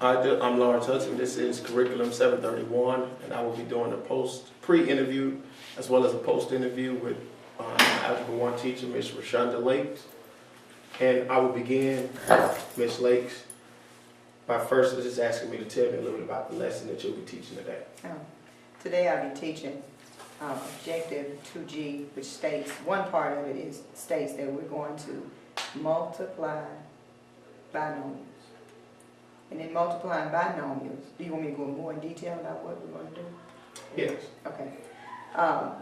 I'm Lawrence Hudson. This is Curriculum 731, and I will be doing a pre-interview as well as a post-interview with Algebra 1 teacher, Ms. Rashonda Lakes. And I will begin, Ms. Lakes, by first just asking me to tell me a little bit about the lesson that you'll be teaching today. Today I'll be teaching Objective 2G, which states, one part of it states that we're going to multiply binomials. And in multiplying binomials, do you want me to go more in detail about what we're going to do? Yes. Okay.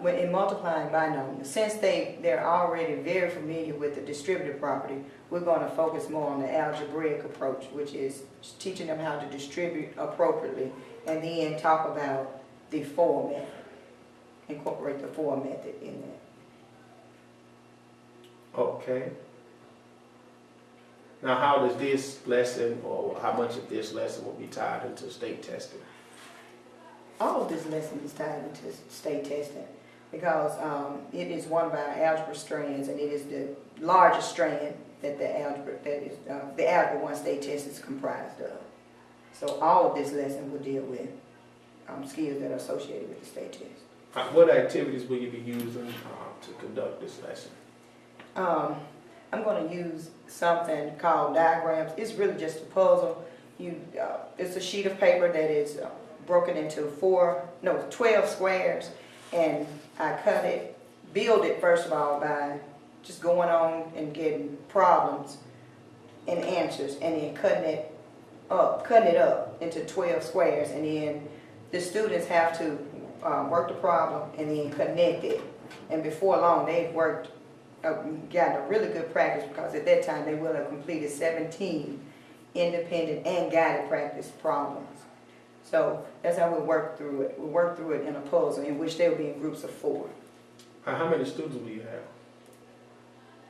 When in multiplying binomials, since they're already very familiar with the distributive property, we're going to focus more on the algebraic approach, which is teaching them how to distribute appropriately, and then talk about the for method. Incorporate the for method in that. Okay. Now, how does this lesson, or how much of this lesson will be tied into state testing? All of this lesson is tied into state testing because it is one of our algebra strands, and it is the largest strand that the Algebra 1 state test is comprised of. So all of this lesson will deal with skills that are associated with the state test. What activities will you be using to conduct this lesson? I'm going to use something called diagrams. It's really just a puzzle. It's a sheet of paper that is broken into 12 squares, and I build it first of all by just going on and getting problems and answers, and then cutting it up into 12 squares, and then the students have to work the problem and then connect it. And before long, they've gotten a really good practice, because at that time they will have completed 17 independent and guided practice problems. So that's how we work through it. We work through it in a puzzle in which they will be in groups of 4. How many students will you have?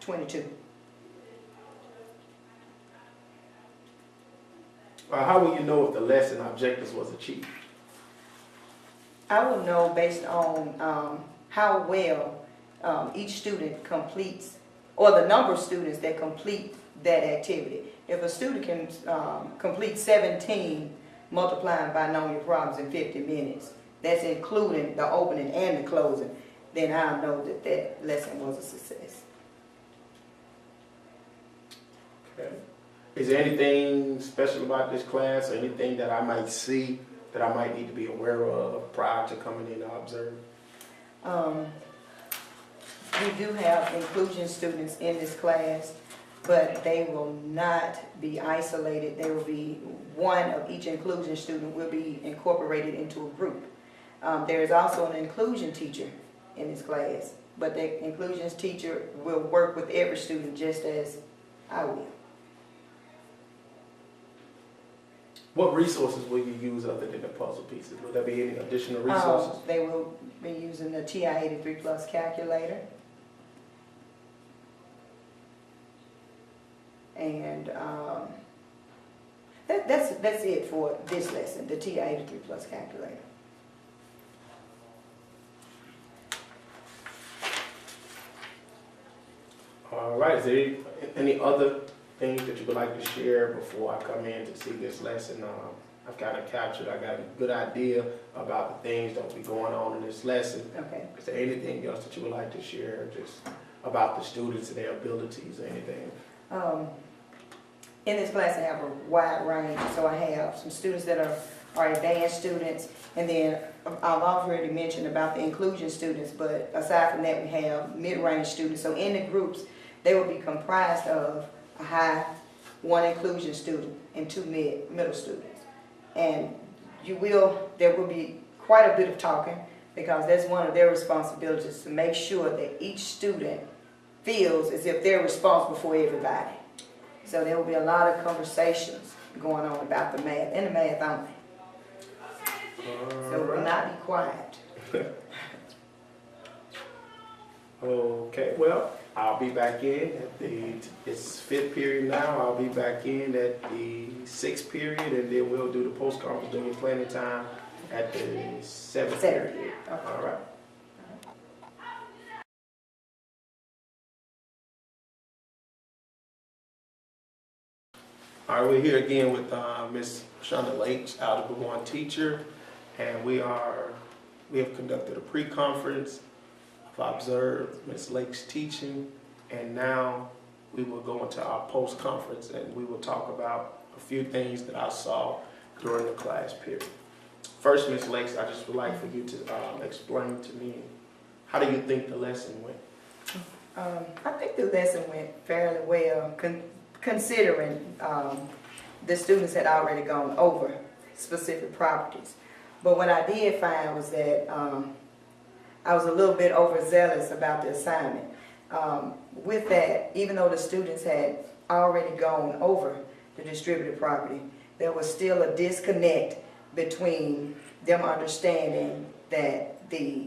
22. How will you know if the lesson objectives was achieved? I will know based on how well each student completes, or the number of students that complete that activity. If a student can complete 17 multiplying binomial problems in 50 minutes, that's including the opening and the closing, then I'll know that that lesson was a success. Okay. Is there anything special about this class, or anything that I might see that I might need to be aware of prior to coming in to observe? We do have inclusion students in this class, but they will not be isolated. There will be one of each inclusion student will be incorporated into a group. There is also an inclusion teacher in this class, but the inclusion teacher will work with every student just as I will. What resources will you use other than the puzzle pieces? Will there be any additional resources? They will be using the TI-83 Plus calculator. And that's it for this lesson, the TI-83 Plus calculator. All right, is there any other things that you would like to share before I come in to see this lesson? I've kind of captured, I got a good idea about the things that will be going on in this lesson. Okay. Is there anything else that you would like to share just about the students and their abilities or anything? In this class I have a wide range, so I have some students that are advanced students, and then I've already mentioned about the inclusion students, but aside from that we have mid-range students. So in the groups, they will be comprised of a high, 1 inclusion student, and 2 middle students. And there will be quite a bit of talking, because that's one of their responsibilities, to make sure that each student feels as if they're responsible for everybody. So there will be a lot of conversations going on about the math, and the math only. So we'll not be quiet. Okay, well, I'll be back in at it's 5th period now. I'll be back in at the 6th period, and then we'll do the post-conference during planning time at the 7th period. Okay. All right. All right, we're here again with Ms. Shonda Lakes, Algebra 1 teacher, and we have conducted a pre-conference. I've observed Ms. Lakes teaching, and now we will go into our post-conference and we will talk about a few things that I saw during the class period. First, Ms. Lakes, I just would like for you to explain to me, how do you think the lesson went? I think the lesson went fairly well, considering the students had already gone over specific properties. But what I did find was that I was a little bit overzealous about the assignment. With that, even though the students had already gone over the distributed property, there was still a disconnect between them understanding that the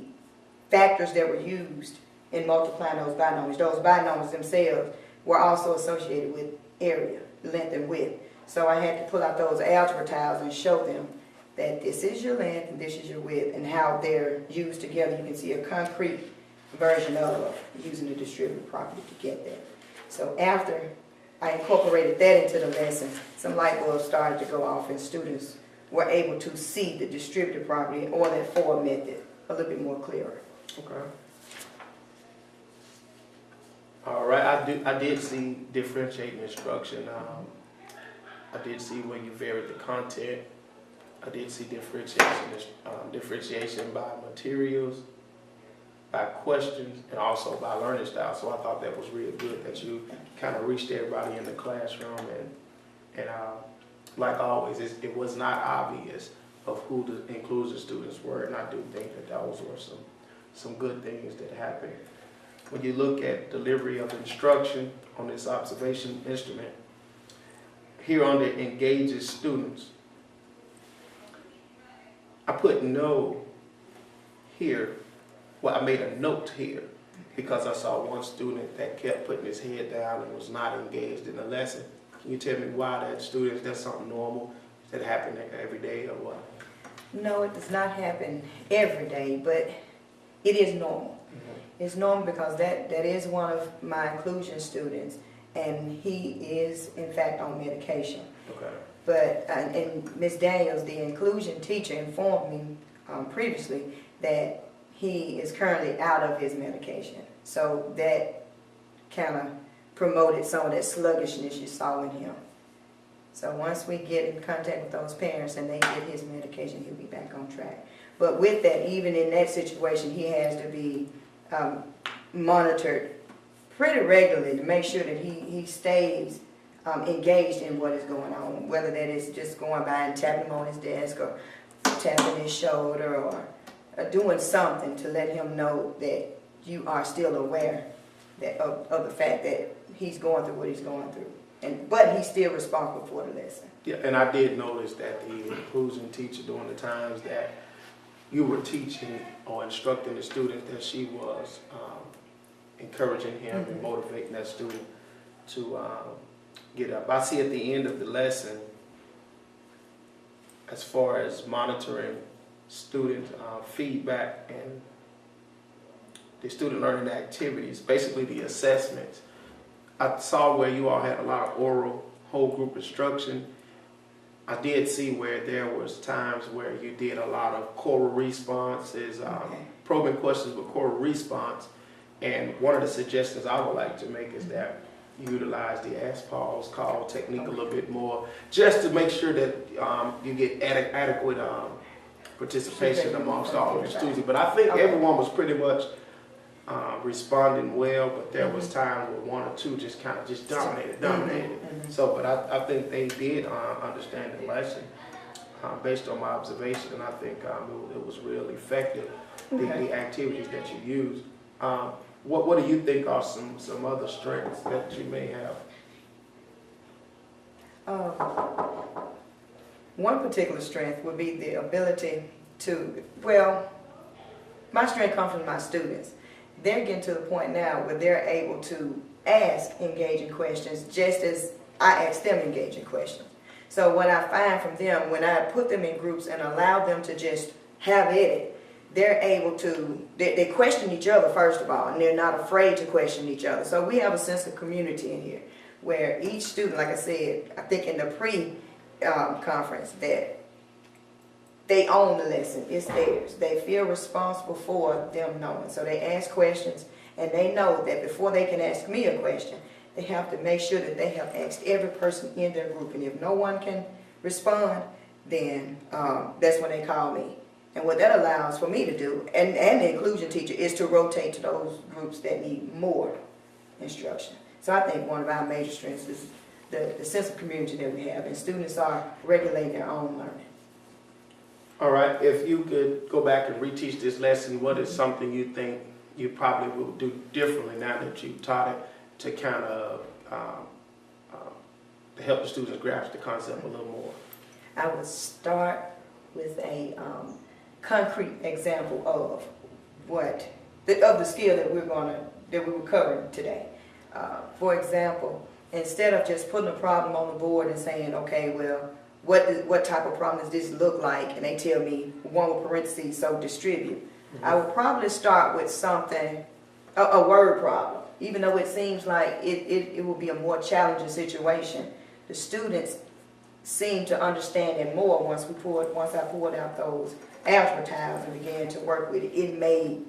factors that were used in multiplying those binomials themselves were also associated with area, length, and width. So I had to pull out those algebra tiles and show them that this is your length and this is your width, and how they're used together. You can see a concrete version of using the distributed property to get there. So after I incorporated that into the lesson, some light bulbs started to go off and students were able to see the distributed property or that form method a little bit more clearer. Okay. All right, I did see differentiating instruction. I did see where you varied the content. I did see differentiation by materials, by questions, and also by learning style. So I thought that was really good that you kind of reached everybody in the classroom, and like always, it was not obvious of who the inclusive students were, and I do think that those were some good things that happened. When you look at delivery of instruction on this observation instrument, here on the engages students, I put no here. Well, I made a note here because I saw one student that kept putting his head down and was not engaged in the lesson. Can you tell me why that student, that's something normal that happened every day or what? No, it does not happen every day, but it is normal. It's normal because that is one of my inclusion students, and he is in fact on medication. Okay. But and Ms. Daniels, the inclusion teacher, informed me previously that he is currently out of his medication. So that kind of promoted some of that sluggishness you saw in him. So once we get in contact with those parents and they get his medication, he'll be back on track. But with that, even in that situation, he has to be monitored pretty regularly to make sure that he stays engaged in what is going on, whether that is just going by and tapping him on his desk or tapping his shoulder or doing something to let him know that you are still aware that of the fact that he's going through what he's going through. But he's still responsible for the lesson. Yeah, and I did notice that the inclusion teacher, during the times that you were teaching or instructing the student, that she was encouraging him and motivating that student to get up. I see at the end of the lesson, as far as monitoring student feedback and the student learning activities, basically the assessments, I saw where you all had a lot of oral whole group instruction. I did see where there was times where you did a lot of choral responses, probing questions with choral response. And one of the suggestions I would like to make is that you utilize the ask, pause, call technique a little bit more, just to make sure that you get adequate participation amongst all of the students. But I think everyone was pretty much responding well, but there was times where one or two just kind of just dominated. So, but I think they did understand the lesson based on my observation, and I think it was real effective, the activities that you used. What do you think are some other strengths that you may have? One particular strength would be the ability to, well, my strength comes from my students. They're getting to the point now where they're able to ask engaging questions just as I ask them engaging questions. So what I find from them, when I put them in groups and allow them to just have at it, they're able to, they question each other first of all, and they're not afraid to question each other. So we have a sense of community in here. where each student, like I said, I think in the pre-conference, that they own the lesson, it's theirs. They feel responsible for them knowing. So they ask questions, and they know that before they can ask me a question, they have to make sure that they have asked every person in their group. And if no one can respond, then that's when they call me. And what that allows for me to do, and the inclusion teacher, is to rotate to those groups that need more instruction. So I think one of our major strengths is the sense of community that we have, and students are regulating their own learning. All right, if you could go back and reteach this lesson, what is something you think you probably will do differently now that you've taught it to kind of to help the students grasp the concept a little more? I would start with a concrete example of the skill that we were covering today. For example, instead of just putting a problem on the board and saying, okay, well, what type of problem does this look like? And they tell me one with parentheses, so distribute. Mm-hmm. I would probably start with something, a word problem. Even though it seems like it will be a more challenging situation, the students seem to understand it more once I pulled out those algebra tiles and began to work with it. It made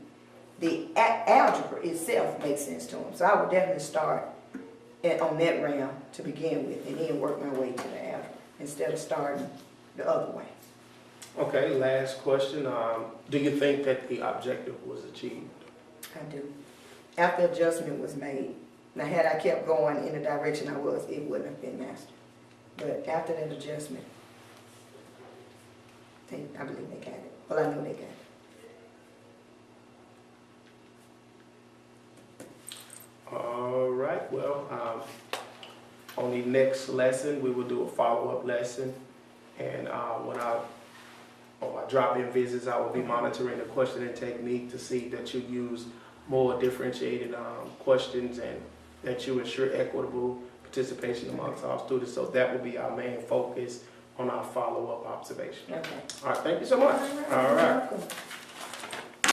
the algebra itself make sense to them. So I would definitely start on that realm to begin with, and then work my way to the algebra instead of starting the other way. Okay, last question. Do you think that the objective was achieved? I do. After adjustment was made. Now, had I kept going in the direction I was, it wouldn't have been mastered. But after that adjustment, I believe they got it. Well, I know they got it. All right, well, on the next lesson, we will do a follow-up lesson. And on my drop-in visits, I will be monitoring the questioning technique to see that you use more differentiated questions and that you ensure equitable participation amongst all students. So that will be our main focus on our follow-up observation. Okay. All right, thank you so much. All right. Welcome.